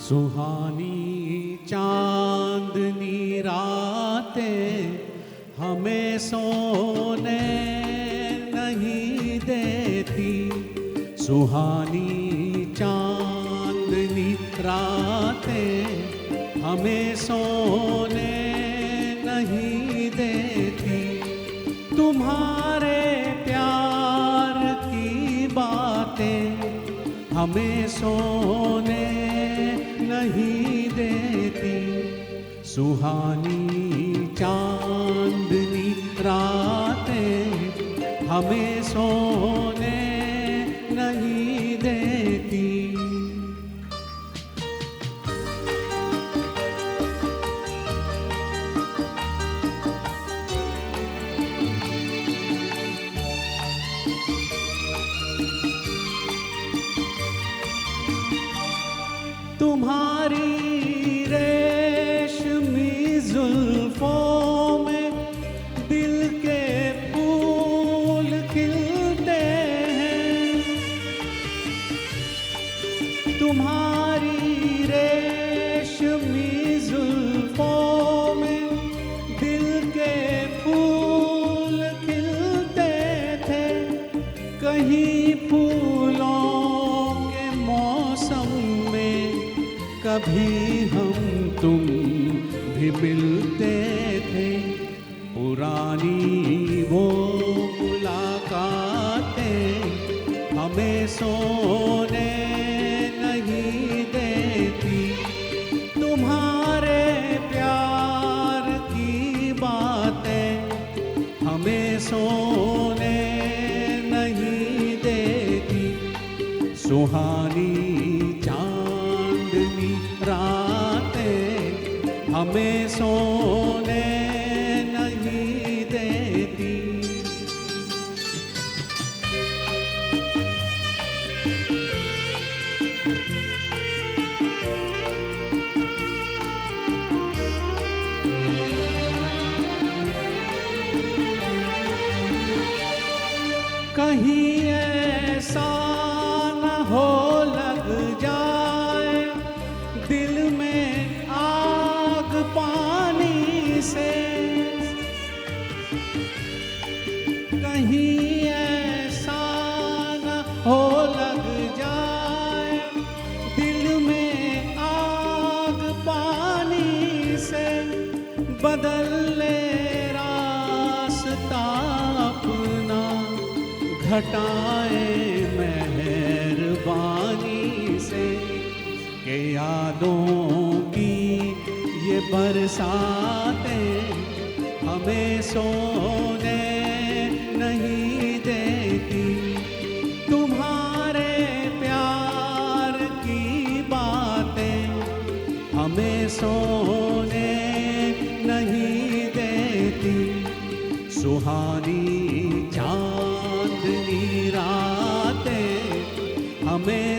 सुहानी चांदनी रातें हमें सोने नहीं देती। सुहानी चांदनी रातें हमें सोने नहीं देती। तुम्हारे प्यार की बातें हमें सोने नहीं देती। सुहानी चांदनी रातें हमें सोने नहीं देती। तुम्हारी रेशमी जुल्फों में दिल के फूल खिलते हैं। तुम्हारी रेशमी जुल्फों में दिल के फूल खिलते थे। कहीं फूलों के मौसम में कभी हम तुम भी मिलते थे। पुरानी वो मुलाकातें हमें सोने नहीं देती। तुम्हारे प्यार की बातें हमें सोने नहीं देती। सुहानी चांदनी रातें हमें सोने नहीं देती। कहीं ऐसा न हो लग जाए दिल में आग पानी से। कहीं ऐसा न हो लग जाए दिल में आग पानी से। बदल ले रास्ता अपना घटाए मेहरबानी से। के यादों की ये बरसातें हमें सोने नहीं देती। तुम्हारे प्यार की बातें हमें सोने नहीं देती। सुहानी चांदनी रातें हमें